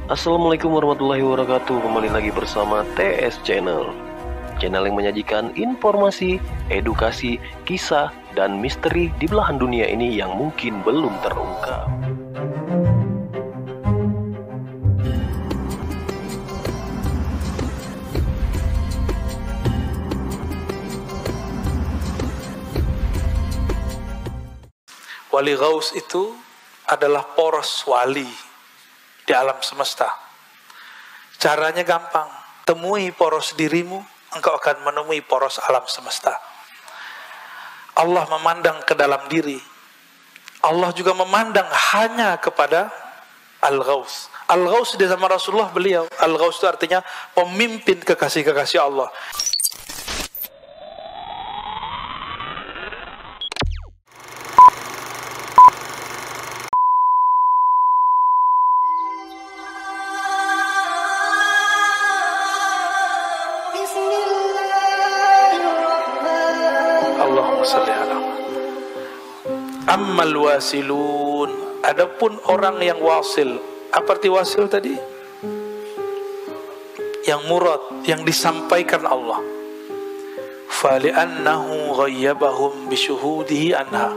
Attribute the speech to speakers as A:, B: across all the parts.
A: Assalamualaikum warahmatullahi wabarakatuh. Kembali lagi bersama TS Channel, channel yang menyajikan informasi, edukasi, kisah, dan misteri di belahan dunia ini yang mungkin belum terungkap.
B: Wali Ghaus itu adalah poros wali di alam semesta. Caranya gampang, temui poros dirimu, engkau akan menemui poros alam semesta. Allah memandang ke dalam diri. Allah juga memandang hanya kepada Al-Ghaus. Al-Ghaus di zaman Rasulullah beliau. Al-Ghaus itu artinya pemimpin kekasih-kekasih Allah. Allahumma salli ala Ammal wasilun, adapun orang yang wasil. Apa arti wasil tadi? Yang murad, yang disampaikan Allah. Fali'annahu ghayyabahum bisyuhudihi anha,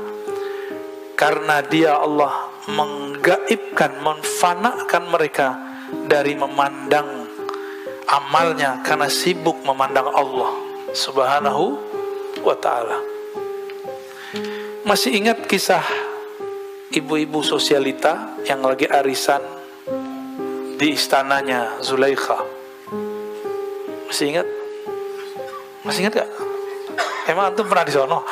B: karena dia Allah menggaibkan, menfanakan mereka dari memandang amalnya, karena sibuk memandang Allah subhanahu wa ta'ala. Masih ingat kisah ibu-ibu sosialita yang lagi arisan di istananya Zulaikha? Masih ingat? Masih ingat gak? Emang antum pernah di sono?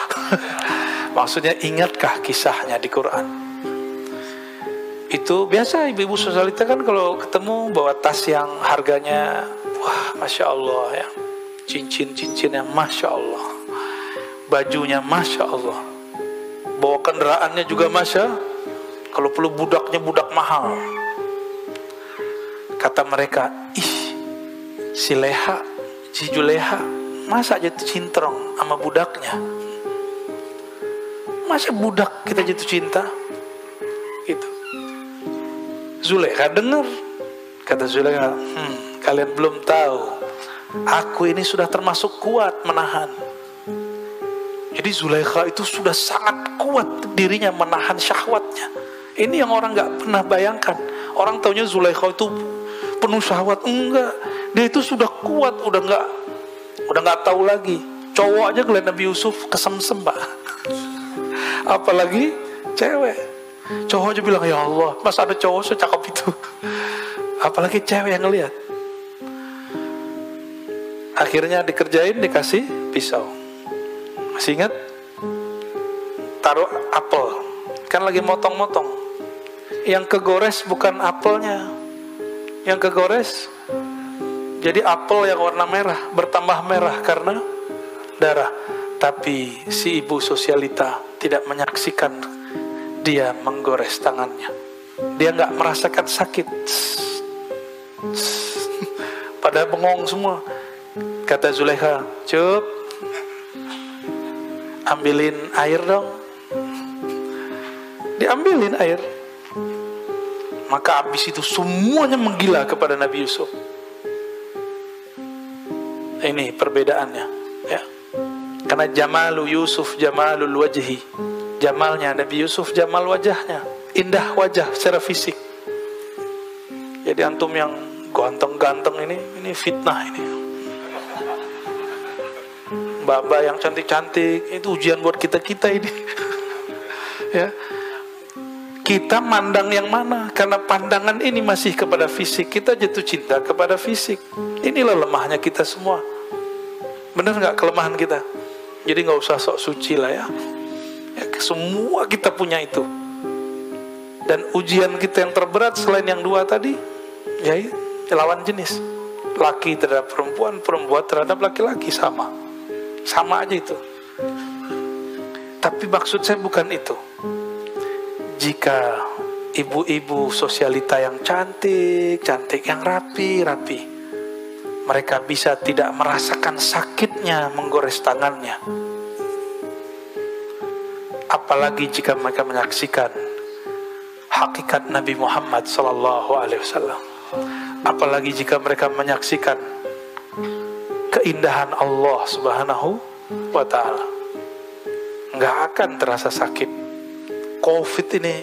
B: Maksudnya ingatkah kisahnya di Quran? Itu biasa ibu-ibu sosialita kan kalau ketemu bawa tas yang harganya wah Masya Allah ya, cincin-cincin yang Masya Allah, bajunya Masya Allah, bawa kendaraannya juga Masya, kalau perlu budaknya budak mahal. Kata mereka, ih si Leha, si Juleha masa jatuh cintrong sama budaknya, masa budak kita jatuh cinta gitu. Zulekha dengar, kata Zulekha, kalian belum tahu, aku ini sudah termasuk kuat menahan. Jadi Zulaikha itu sudah sangat kuat dirinya menahan syahwatnya. Ini yang orang gak pernah bayangkan. Orang taunya Zulaikha itu penuh syahwat. Enggak, dia itu sudah kuat, udah gak tahu lagi. Cowok aja ngeliat Nabi Yusuf kesemsem pak, apalagi cewek. Cowok aja bilang, ya Allah, masa ada cowok secakap itu. Apalagi cewek yang ngeliat. Akhirnya dikerjain, dikasih pisau. Masih ingat? Taruh apel, kan lagi motong-motong. Yang kegores bukan apelnya, yang kegores jadi apel yang warna merah, bertambah merah karena darah. Tapi si ibu sosialita tidak menyaksikan dia menggores tangannya. Dia gak merasakan sakit. Pada bengong semua. Kata Zulaikha, Cup, ambilin air dong. Diambilin air. Maka habis itu semuanya menggila kepada Nabi Yusuf. Ini perbedaannya ya. Karena jamalu Yusuf jamalul wajhi, jamalnya Nabi Yusuf jamal wajahnya, indah wajah secara fisik. Jadi antum yang ganteng-ganteng ini fitnah ini. Mbak-mbak yang cantik-cantik itu ujian buat kita ini. Ya. Kita mandang yang mana? Karena pandangan ini masih kepada fisik, kita jatuh cinta kepada fisik. Inilah lemahnya kita semua. Benar nggak kelemahan kita? Jadi nggak usah sok suci lah ya. Semua kita punya itu. Dan ujian kita yang terberat selain yang dua tadi, ya lawan jenis. Laki terhadap perempuan, perempuan terhadap laki-laki sama aja itu. Tapi maksud saya bukan itu. Jika ibu-ibu sosialita yang cantik, yang rapi, mereka bisa tidak merasakan sakitnya menggores tangannya. Apalagi jika mereka menyaksikan hakikat Nabi Muhammad SAW. Apalagi jika mereka menyaksikan keindahan Allah Subhanahu wa ta'ala. Nggak akan terasa sakit. Covid ini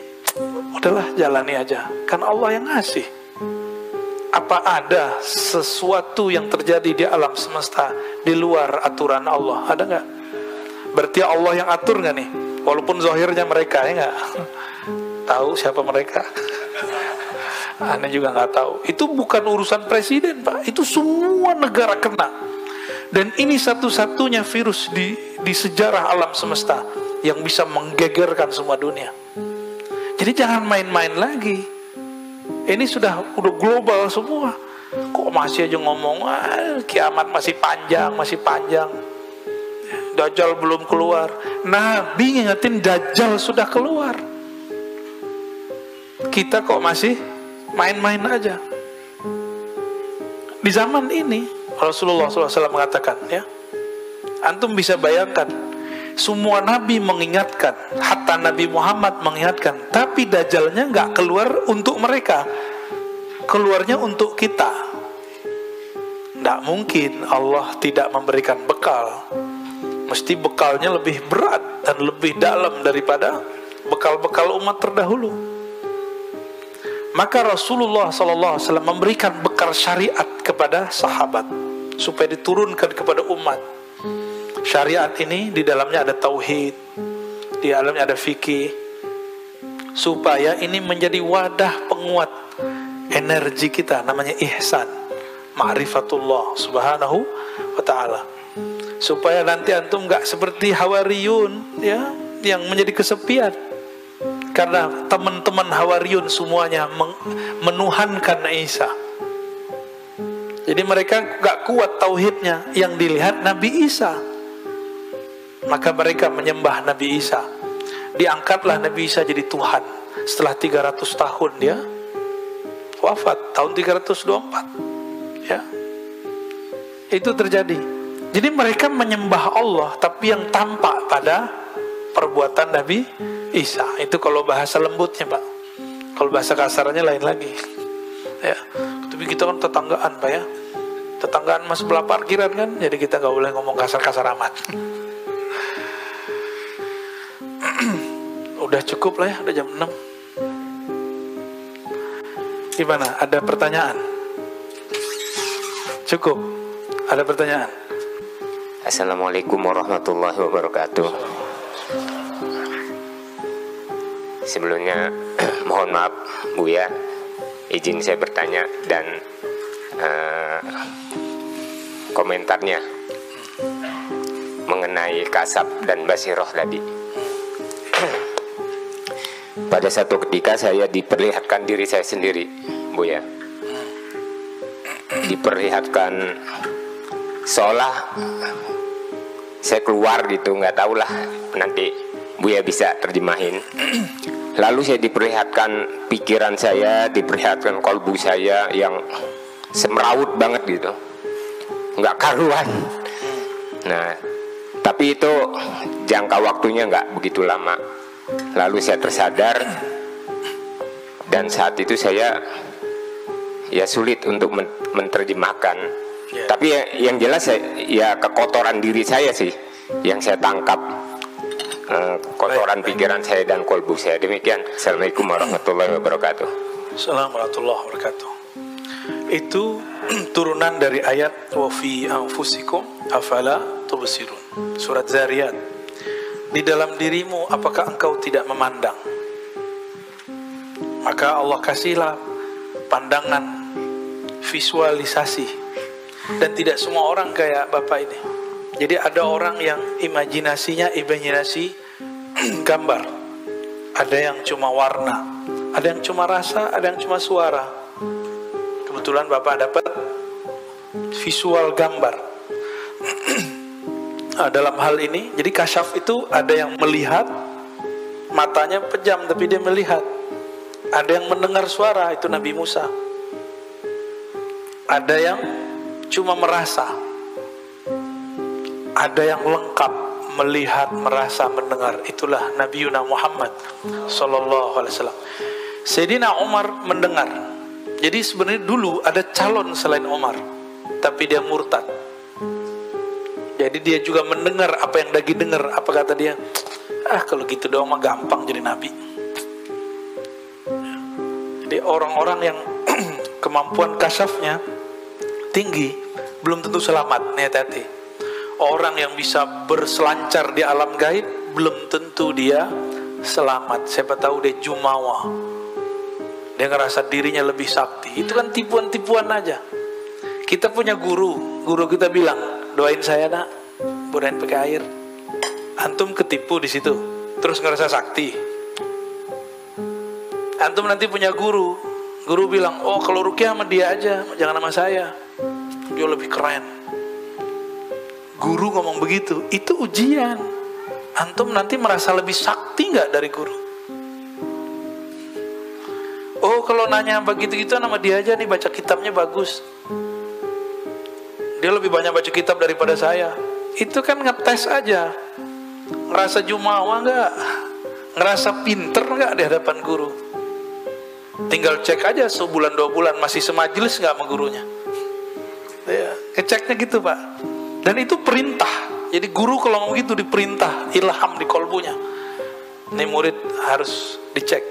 B: udahlah jalani aja, kan Allah yang ngasih. Apa ada sesuatu yang terjadi di alam semesta di luar aturan Allah? Ada nggak? Berarti Allah yang atur nggak nih? Walaupun zahirnya mereka, ya nggak? Tahu siapa mereka? Aneh juga nggak tahu. Itu bukan urusan presiden, Pak. Itu semua negara kena. Dan ini satu-satunya virus di sejarah alam semesta yang bisa menggegerkan semua dunia. Jadi jangan main-main lagi. Ini sudah global semua. Kok masih aja ngomong kiamat masih panjang. Dajjal belum keluar. Nabi ngingetin Dajjal sudah keluar. Kita kok masih main-main aja. Di zaman ini Rasulullah SAW mengatakan, ya, antum bisa bayangkan, semua Nabi mengingatkan, hatta Nabi Muhammad mengingatkan, tapi Dajjalnya nggak keluar untuk mereka, keluarnya untuk kita. Nggak mungkin Allah tidak memberikan bekal. Mesti bekalnya lebih berat dan lebih dalam daripada bekal-bekal umat terdahulu. Maka Rasulullah SAW memberikan bekal syariat kepada sahabat supaya diturunkan kepada umat. Syariat ini di dalamnya ada tauhid, di dalamnya ada fikih, supaya ini menjadi wadah penguat energi kita, namanya ihsan, ma'rifatullah subhanahu wa ta'ala. Supaya nanti antum gak seperti Hawariyun, ya, yang menjadi kesepian. Karena teman-teman Hawariyun semuanya menuhankan Isa. Jadi mereka gak kuat tauhidnya, yang dilihat Nabi Isa. Maka mereka menyembah Nabi Isa. Diangkatlah Nabi Isa jadi Tuhan. Setelah 300 tahun dia wafat, tahun 324. Ya, itu terjadi. Jadi mereka menyembah Allah, tapi yang tampak pada perbuatan Nabi Isa. Itu kalau bahasa lembutnya, Pak. Kalau bahasa kasarnya lain lagi. Ya, tapi kita kan tetanggaan, Pak, ya. Tetanggaan mas sebelah parkiran kan, jadi kita nggak boleh ngomong kasar-kasar amat. Udah cukup lah ya, udah jam 6. Gimana? Ada pertanyaan? Cukup? Ada pertanyaan?
C: Assalamualaikum warahmatullahi wabarakatuh. Sebelumnya mohon maaf Buya, izin saya bertanya dan komentarnya mengenai kasab dan basiroh tadi. Pada satu ketika saya diperlihatkan diri saya sendiri, Buya, diperlihatkan seolah saya keluar gitu, nggak tahulah, nanti Buya bisa terjemahin. Lalu saya diperlihatkan pikiran saya, diperlihatkan kolbu saya yang semrawut banget gitu, nggak karuan. Nah, tapi itu jangka waktunya nggak begitu lama. Lalu saya tersadar, dan saat itu saya ya sulit untuk menerjemahkan. Tapi yang jelas ya kekotoran diri saya sih yang saya tangkap, kotoran pikiran saya dan kolbu saya. Demikian. Assalamualaikum warahmatullahi wabarakatuh.
B: Assalamualaikum warahmatullahi wabarakatuh. Itu turunan dari ayat wa fi anfusikum afala tubsirun, surat Zariyat. Di dalam dirimu apakah engkau tidak memandang? Maka Allah kasihlah pandangan, visualisasi. Dan tidak semua orang kayak Bapak ini. Jadi ada orang yang imajinasi gambar. Ada yang cuma warna, ada yang cuma rasa, ada yang cuma suara. Kebetulan Bapak dapat visual gambar. Dalam hal ini, jadi kasyaf itu ada yang melihat, matanya pejam tapi dia melihat. Ada yang mendengar suara, itu Nabi Musa. Ada yang cuma merasa. Ada yang lengkap, melihat, merasa, mendengar. Itulah Nabi Muhammad Sallallahu Alaihi Wasallam. Sayyidina Umar mendengar, Jadi sebenarnya dulu ada calon selain Umar, tapi dia murtad. Jadi dia juga mendengar apa yang Dagi dengar. Apa kata dia? Kalau gitu doang mah gampang jadi nabi. Jadi orang-orang yang kemampuan kasyafnya tinggi belum tentu selamat. Nih hati-hati. Orang yang bisa berselancar di alam gaib belum tentu dia selamat. Siapa tahu dia jumawa, dia ngerasa dirinya lebih sakti. Itu kan tipuan-tipuan aja. Kita punya guru kita bilang, doain saya nak, budain pakai air. Antum ketipu di situ, terus ngerasa sakti. Antum nanti punya guru bilang, oh kalau rukyah sama dia aja, jangan sama saya, dia lebih keren. Guru ngomong begitu, itu ujian. Antum nanti merasa lebih sakti nggak dari guru? Oh kalau nanya begitu-gitu nama dia aja nih, baca kitabnya bagus, dia lebih banyak baca kitab daripada saya. Itu kan ngetes aja. Ngerasa jumawa nggak? Ngerasa pinter nggak di hadapan guru? Tinggal cek aja sebulan 2 bulan masih semajelis nggak sama gurunya. Ya, ngeceknya gitu Pak. Dan itu perintah. Jadi guru kalau ngomong gitu diperintah, ilham di kolbunya. Ini murid harus dicek.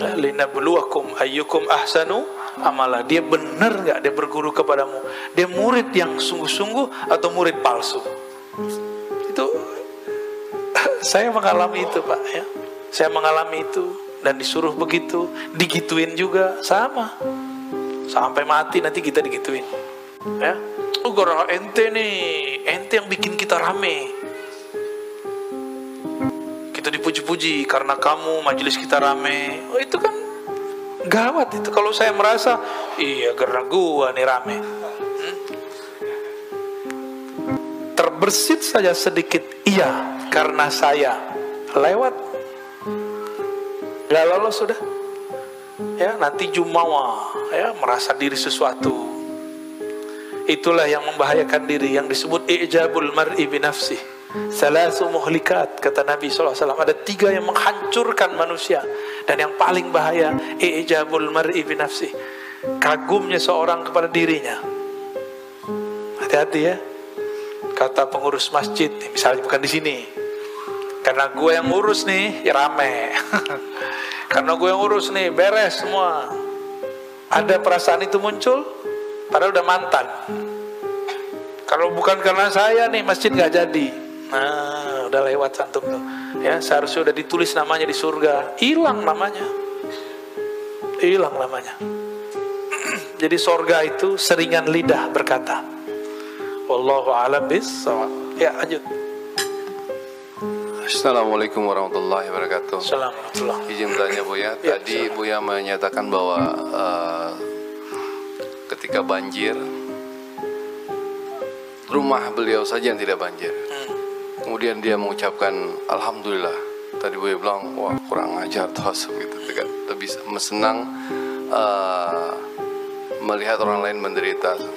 B: Linabluwakum ayyukum ahsanu amala. Dia benar nggak dia berguru kepadamu? Dia murid yang sungguh-sungguh atau murid palsu? Itu saya mengalami itu Pak ya. Saya mengalami itu dan disuruh begitu, digituin juga sama. Sampai mati nanti kita digituin. Ya. Gara ente nih, ente yang bikin kita rame. Kita dipuji-puji karena kamu majelis kita rame. Oh itu kan gawat itu. Kalau saya merasa iya karena gua nih rame, terbersit saja sedikit iya karena saya, lewat, gak lolos sudah. Ya nanti jumawa ya, merasa diri sesuatu. Itulah yang membahayakan diri, yang disebut i'jabul mar'i binafsih. Salasu muhlikat, kata Nabi SAW. Ada 3 yang menghancurkan manusia. Dan yang paling bahaya, i'jabul mar'i binafsih, kagumnya seorang kepada dirinya. Hati-hati ya. Kata pengurus masjid, misalnya bukan di sini, karena gue yang ngurus nih, ya rame. Karena gue yang ngurus nih, beres semua. Ada perasaan itu muncul, padahal udah mantan. Kalau bukan karena saya nih, masjid gak jadi. Nah, udah lewat santum tuh. Ya, seharusnya udah ditulis namanya di surga. Hilang namanya. Hilang namanya. Jadi surga itu seringan lidah berkata. Wallahu a'lam bis-shawab. Ya, lanjut.
D: Assalamualaikum warahmatullahi wabarakatuh.
B: Assalamualaikum.
D: Izin bertanya Buya, tadi Buya menyatakan bahwa ketika banjir, rumah beliau saja yang tidak banjir. Kemudian dia mengucapkan Alhamdulillah. Tadi Buya bilang, wah kurang ajar tuh gitu. Lebih senang melihat orang lain menderita. Gitu.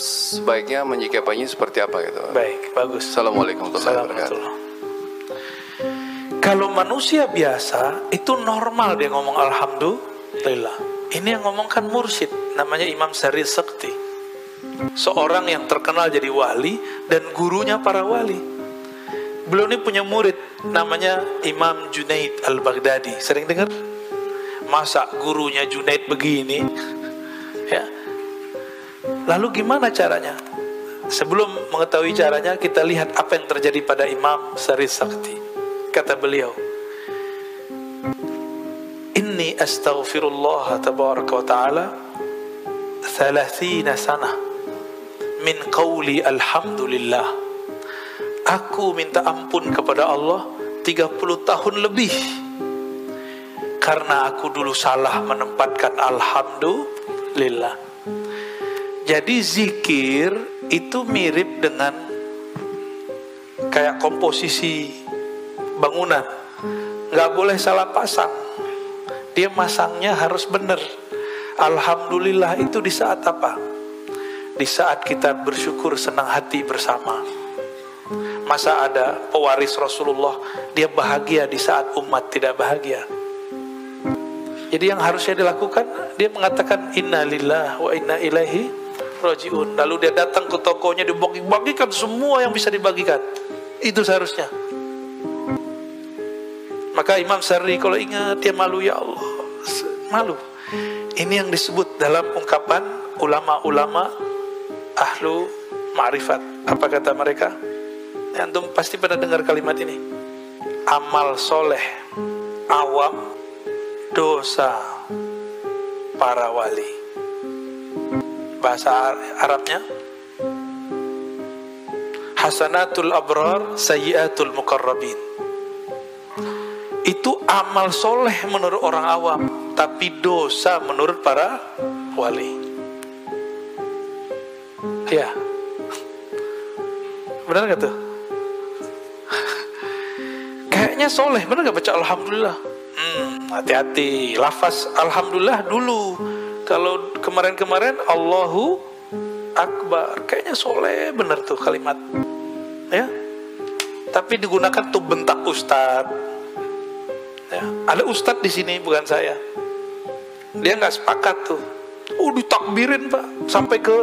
D: Sebaiknya menyikapinya seperti apa gitu?
B: Baik, bagus.
D: Assalamualaikum warahmatullahi wabarakatuh.
B: Kalau manusia biasa itu normal dia ngomong Alhamdulillah. Ini yang ngomongkan mursyid, namanya Imam Sari Sekti. Seorang yang terkenal jadi wali dan gurunya para wali. Beliau ini punya murid namanya Imam Junaid Al-Baghdadi. Sering dengar? Masa gurunya Junaid begini? Ya. Lalu gimana caranya? Sebelum mengetahui caranya, kita lihat apa yang terjadi pada Imam Sari Sekti. Kata beliau, Inni astaghfirullah tabaraka wa ta'ala 30 sanah min qawli alhamdulillah. Aku minta ampun kepada Allah 30 tahun lebih karena aku dulu salah menempatkan alhamdulillah. Jadi zikir itu mirip dengan kayak komposisi bangunan, nggak boleh salah pasang. Dia masangnya harus benar. Alhamdulillah itu di saat apa? Di saat kita bersyukur senang hati bersama. Masa ada pewaris Rasulullah dia bahagia di saat umat tidak bahagia? Jadi yang harusnya dilakukan, dia mengatakan inna lillahi wa inna ilaihi rajiun. Lalu dia datang ke tokonya, dibagi-bagikan semua yang bisa dibagikan. Itu seharusnya. Maka Imam Syarri kalau ingat, dia malu, ya Allah, malu. Ini yang disebut dalam ungkapan ulama-ulama ahlu ma'rifat. Apa kata mereka? Antum pasti pernah dengar kalimat ini. Amal soleh awam, dosa para wali. Bahasa Arabnya, hasanatul abrar, sayyiatul muqarrabin. Itu amal soleh menurut orang awam, tapi dosa menurut para wali. Ya, benar gak tuh? Kayaknya soleh, benar gak baca alhamdulillah? Hati-hati, lafaz alhamdulillah dulu. Kalau kemarin-kemarin Allahu Akbar, kayaknya soleh bener tuh kalimat, ya. Tapi digunakan tuh bentak ustadz. Ya, ada ustadz di sini, bukan saya. Dia nggak sepakat tuh. Ditakbirin pak, sampai ke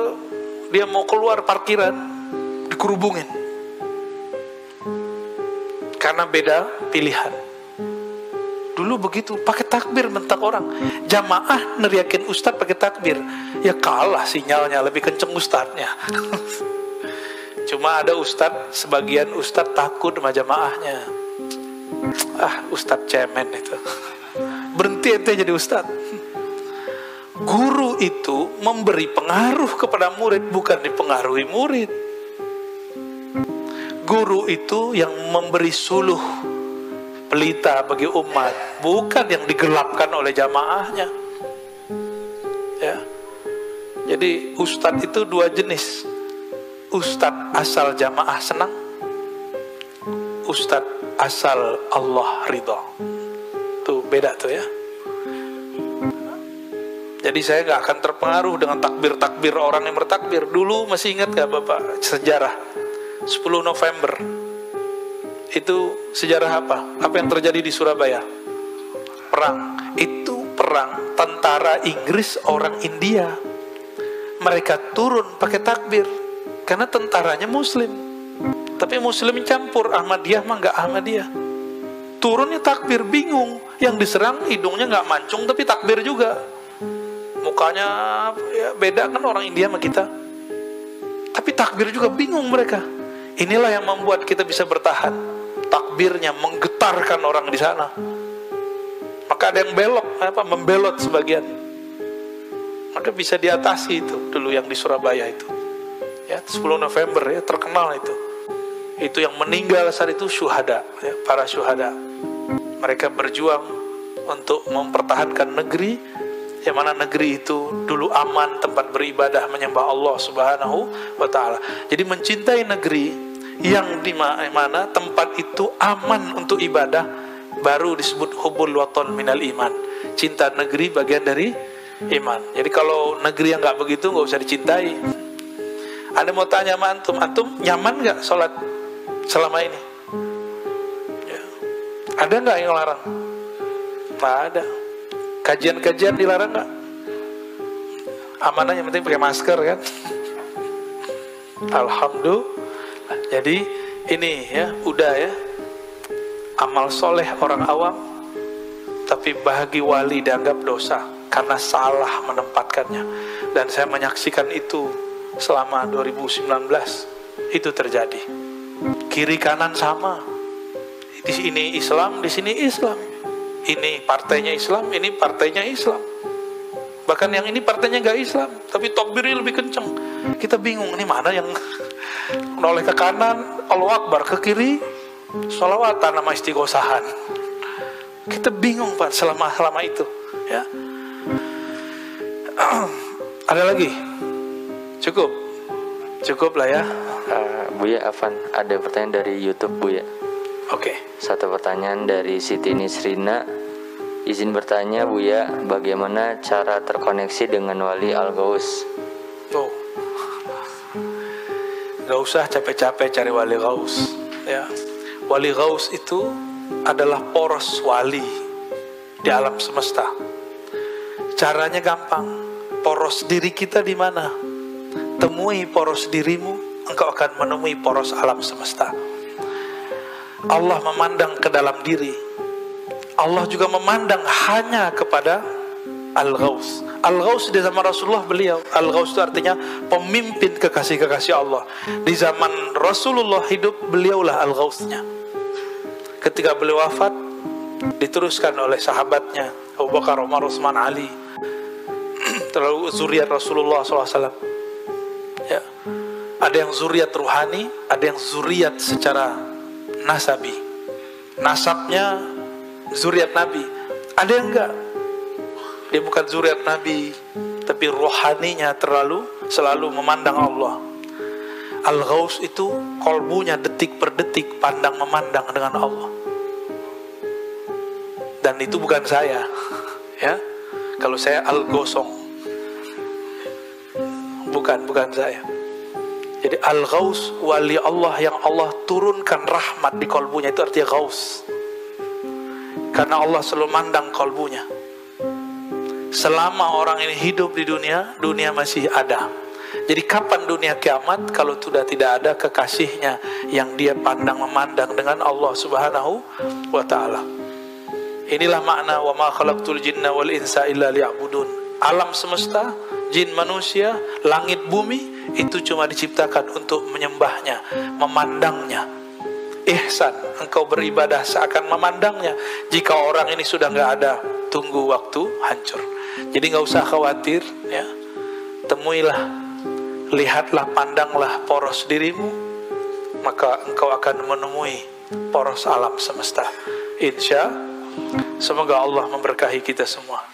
B: dia mau keluar parkiran, dikerubungin. Karena beda pilihan. Dulu begitu, pakai takbir bentak orang. Jamaah neriakin ustadz pakai takbir, ya kalah sinyalnya, lebih kenceng ustadznya. Cuma ada ustadz, sebagian ustadz takut sama jamaahnya. Ustadz cemen itu. Berhenti ente jadi ustadz. Guru itu memberi pengaruh kepada murid, bukan dipengaruhi murid. Guru itu yang memberi suluh, pelita bagi umat, bukan yang digelapkan oleh jamaahnya. Ya. Jadi ustadz itu dua jenis. Ustadz asal jamaah senang, ustadz asal Allah ridho. Tuh beda tuh ya. Jadi saya gak akan terpengaruh dengan takbir-takbir orang yang bertakbir. Dulu masih ingat gak Bapak sejarah 10 November itu sejarah apa? Apa yang terjadi di Surabaya? Perang. Itu perang tentara Inggris orang India. Mereka turun pakai takbir karena tentaranya Muslim. Tapi Muslim campur, Ahmadiyah mah gak Ahmadiyah. Turunnya takbir, bingung. Yang diserang hidungnya gak mancung tapi takbir juga. Mukanya ya beda kan orang India sama kita. Tapi takbir juga bingung mereka. Inilah yang membuat kita bisa bertahan. Takbirnya menggetarkan orang di sana. Maka ada yang membelot sebagian. Maka bisa diatasi itu dulu yang di Surabaya itu. Ya, 10 November ya, terkenal itu. Itu yang meninggal saat itu syuhada, ya, para syuhada. Mereka berjuang untuk mempertahankan negeri, yang mana negeri itu dulu aman, tempat beribadah menyembah Allah Subhanahu wa ta'ala. Jadi mencintai negeri yang di mana tempat itu aman untuk ibadah, baru disebut hubbul watan minal iman. Cinta negeri bagian dari iman. Jadi kalau negeri yang nggak begitu nggak usah dicintai. Anda mau tanya sama antum nyaman nggak sholat selama ini? Ya. Ada nggak yang larang? Nggak ada. Kajian-kajian dilarang nggak? Amanah yang penting pakai masker kan? Alhamdulillah. Jadi ini ya udah ya, amal soleh orang awam, tapi bagi wali dianggap dosa karena salah menempatkannya. Dan saya menyaksikan itu selama 2019 itu terjadi. Kiri kanan sama. Di sini Islam, di sini Islam. Ini partainya Islam, ini partainya Islam. Bahkan yang ini partainya nggak Islam, tapi takbirnya lebih kenceng. Kita bingung, ini mana yang menoleh ke kanan, Allahu Akbar, ke kiri, sholawatan nama istighosahan. Kita bingung Pak selama itu. Ya. Ada lagi? Cukup lah ya.
E: Buya Afan, ada pertanyaan dari YouTube Buya.
B: Oke.
E: Satu pertanyaan dari Siti Nisrina. Izin bertanya Buya, bagaimana cara terkoneksi dengan Wali Al-Ghaus?
B: Tuh, gak usah capek-capek cari Wali Ghaus. Ya, Wali Ghaus itu adalah poros wali di alam semesta. Caranya gampang. Poros diri kita di mana? Temui poros dirimu, engkau akan menemui poros alam semesta. Allah memandang ke dalam diri. Allah juga memandang hanya kepada Al-Ghaus. Al-Ghaus di zaman Rasulullah beliau. Al-Ghaus itu artinya pemimpin kekasih-kekasih Allah. Di zaman Rasulullah hidup, beliaulah Al-Ghausnya. Ketika beliau wafat, diteruskan oleh sahabatnya Abu Bakar, Umar, Utsman, Ali. Terlalu zuriat Rasulullah SAW. Ya. Ada yang zuriat ruhani, ada yang zuriat secara nasabi. Nasabnya zuriat Nabi. Ada yang enggak. Dia bukan zuriat Nabi, tapi rohaninya selalu memandang Allah. Al-Ghaus itu kolbunya detik per detik pandang memandang dengan Allah. Dan itu bukan saya. Ya. Kalau saya Al-Gosong. Bukan saya. Jadi Al-Ghaus, wali Allah yang Allah turunkan rahmat di kolbunya, itu artinya Ghaus. Karena Allah selalu mandang kolbunya. Selama orang ini hidup di dunia, dunia masih ada. Jadi kapan dunia kiamat kalau sudah tidak ada kekasihnya yang dia pandang memandang dengan Allah Subhanahu wa ta'ala. Inilah makna wa ma khalaqtul jinna wal insa illa liya'budun. Alam semesta, jin, manusia, langit, bumi itu cuma diciptakan untuk menyembahnya, memandangnya. Ihsan, engkau beribadah seakan memandangnya. Jika orang ini sudah nggak ada, tunggu waktu hancur. Jadi nggak usah khawatir, ya. Temuilah, lihatlah, pandanglah poros dirimu, maka engkau akan menemui poros alam semesta. Insya, semoga Allah memberkahi kita semua.